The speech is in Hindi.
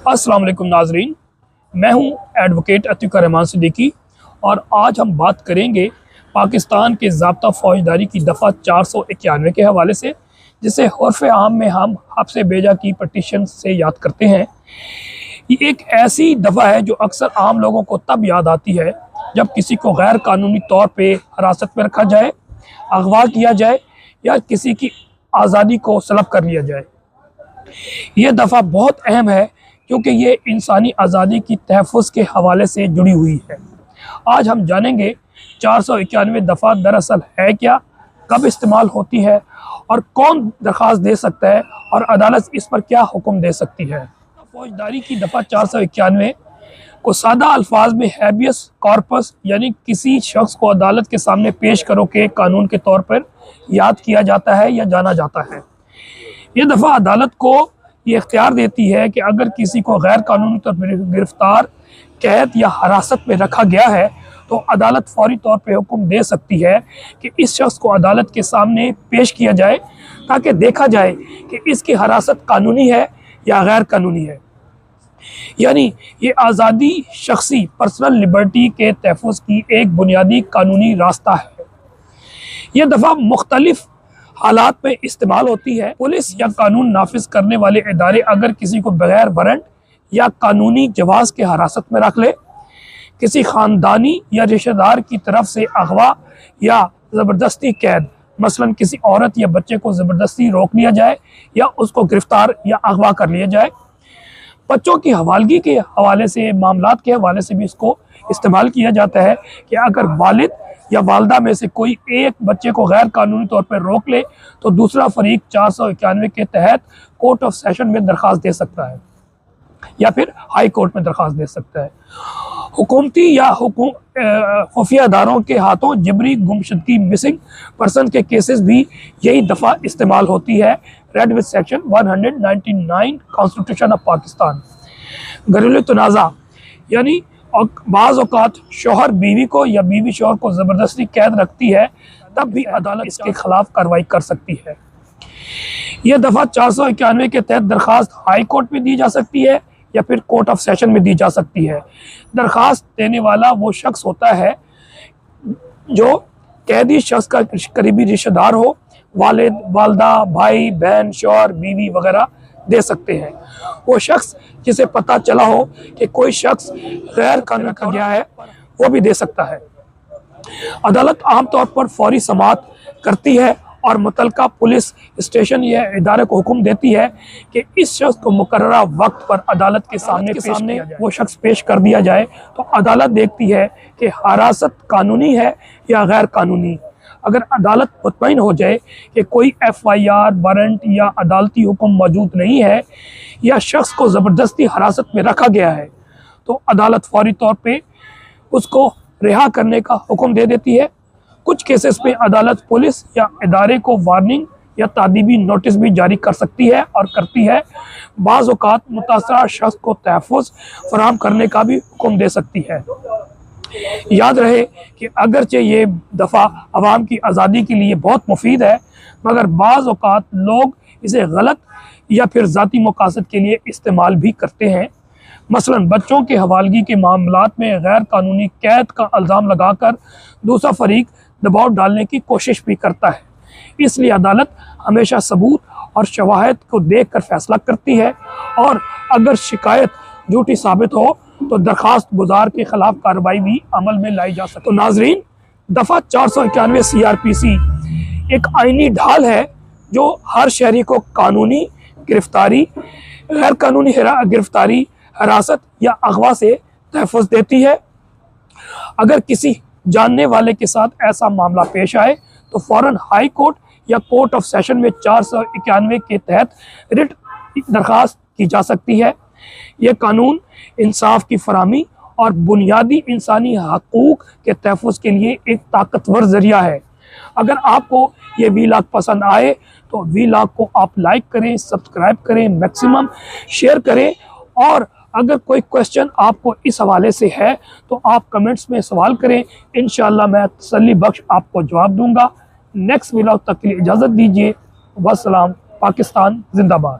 अस्सलाम वालेकुम नाजरीन, मैं हूं एडवोकेट अतीक रहमान सिद्दीकी और आज हम बात करेंगे पाकिस्तान के ज़ाब्ता फ़ौजदारी की दफ़ा 491 के हवाले से, जिसे हर्फ़ आम में हम हब्से बेजा की पटिशन से याद करते हैं। ये एक ऐसी दफ़ा है जो अक्सर आम लोगों को तब याद आती है जब किसी को गैर कानूनी तौर पर हिरासत में रखा जाए, अगवा किया जाए या किसी की आज़ादी को सलब कर लिया जाए। ये दफ़ा बहुत अहम है क्योंकि ये इंसानी आज़ादी की तहफ़्फ़ुज़ के हवाले से जुड़ी हुई है। आज हम जानेंगे 491 दफ़ा दरअसल है क्या, कब इस्तेमाल होती है और कौन दरख्वास्त दे सकता है और अदालत इस पर क्या हुक्म दे सकती है। फ़ौजदारी की दफ़ा 491 को सादा अल्फाज में हैबियस कॉर्पस यानी किसी शख्स को अदालत के सामने पेश करो के कानून के तौर पर याद किया जाता है या जाना जाता है। ये दफ़ा अदालत को ये इख्तियार देती है कि अगर किसी को गैर कानूनी तौर पर गिरफ़्तार, कैद या हिरासत में रखा गया है तो अदालत फ़ौरी तौर पर हुक्म दे सकती है कि इस शख्स को अदालत के सामने पेश किया जाए ताकि देखा जाए कि इसकी हिरासत कानूनी है या गैर कानूनी है। यानी ये आज़ादी शख्सी पर्सनल लिबर्टी के तहफ़्फ़ुज़ की एक बुनियादी कानूनी रास्ता है। यह दफ़ा मुख्तलिफ हालात में इस्तेमाल होती है। पुलिस या कानून नाफिज करने वाले इदारे अगर किसी को बगैर वारंट या कानूनी जवाज़ के हिरासत में रख ले, किसी ख़ानदानी या रिश्तेदार की तरफ से अगवा या ज़बरदस्ती कैद, मसलन किसी औरत या बच्चे को ज़बरदस्ती रोक लिया जाए या उसको गिरफ़्तार या अगवा कर लिया जाए। बच्चों की हवालगी के हवाले से, मामलात के हवाले से भी इसको इस्तेमाल किया जाता है कि अगर वालिद या वालदा में से कोई एक बच्चे को गैर कानूनी तौर पर रोक ले तो दूसरा फरीक 491 के तहत कोर्ट ऑफ सेशन में दरख्वास्त दे सकता है या फिर हाई कोर्ट में दरख्वास्त दे सकता है। हुकूमती या खुफिया अदारों के हाथों जबरी गुमशुदगी मिसिंग पर्सन के केसेस भी यही दफ़ा इस्तेमाल होती है। Read with section 199 constitution of Pakistan. घरेलू तनाज़ा यानी और बाज़ औक़ात शौहर बीवी को या बीवी शौहर को ज़बरदस्ती कैद रखती है, तब भी अदालत इसके ख़िलाफ़ कार्रवाई कर सकती है। यह दफ़ा 491 के तहत दरख्वास्त हाई कोर्ट में दी जा सकती है या फिर कोर्ट ऑफ सेशन में दी जा सकती है। दरख्वास्त देने वाला वो शख्स होता है जो कैदी शख्स का करीबी रिश्तेदार हो, वालिद, वालदा, भाई, बहन, शौहर, बीवी वगैरह दे सकते हैं। वो शख्स जिसे पता चला हो कि कोई शख्स गैर कानूनी का गया है वो भी दे सकता है। अदालत आमतौर पर फौरी समाअत करती है और मुतलका पुलिस स्टेशन या इदारे को हुक्म देती है कि इस शख्स को मुकर्ररा वक्त पर अदालत के सामने वो शख्स पेश कर दिया जाए। तो अदालत देखती है कि हिरासत कानूनी है या गैर कानूनी। अगर अदालत मुतमईन हो जाए कि कोई FIR, वारंट या अदालती हुक्म मौजूद नहीं है या शख्स को ज़बरदस्ती हिरासत में रखा गया है तो अदालत फौरी तौर पे उसको रिहा करने का हुक्म दे देती है। कुछ केसेस में अदालत पुलिस या इदारे को वार्निंग या तादीबी नोटिस भी जारी कर सकती है और करती है। बाज़ औक़ात मुतासरा शख्स को तहफ़्फ़ुज़ फराहम करने का भी हुक्म दे सकती है। याद रहे कि अगरचे ये दफ़ा अवाम की आज़ादी के लिए बहुत मुफीद है, मगर बाज़ औक़ात लोग इसे गलत या फिर ज़ाती मकासद के लिए इस्तेमाल भी करते हैं। मसलन बच्चों के हवालगी के मामलात में गैर कानूनी कैद का इल्ज़ाम लगाकर दूसरा फरीक दबाव डालने की कोशिश भी करता है। इसलिए अदालत हमेशा सबूत और शवाहिद को देख कर फैसला करती है और अगर शिकायत झूठी साबित हो तो दरख्वास्त गुजार के खिलाफ कार्रवाई भी अमल में लाई जा सकती है। तो नाजरीन, दफ़ा 491 CRPC एक आईनी ढाल है जो हर शहरी को कानूनी गिरफ्तारी, गैर कानूनी गिरफ्तारी, हिरासत या अगवा से तहफ़्फ़ुज़ देती है। अगर किसी जानने वाले के साथ ऐसा मामला पेश आए तो फ़ौरन हाई कोर्ट या कोर्ट ऑफ सेशन में 491 के तहत रिट दरख्वास्त की जा सकती है। यह कानून इंसाफ की फराहमी और बुनियादी इंसानी हकूक़ के तहफ़्फ़ुज़ के लिए एक ताकतवर ज़रिया है। अगर आपको ये वीलॉग पसंद आए तो वीलॉग को आप लाइक करें, सब्सक्राइब करें, मैक्सिमम शेयर करें और अगर कोई क्वेश्चन आपको इस हवाले से है तो आप कमेंट्स में सवाल करें। इंशाअल्लाह मैं तसल्ली बख्श आपको जवाब दूंगा। नेक्स्ट वीलॉग तक के लिए इजाज़त दीजिए। वस्सलाम। पाकिस्तान जिंदाबाद।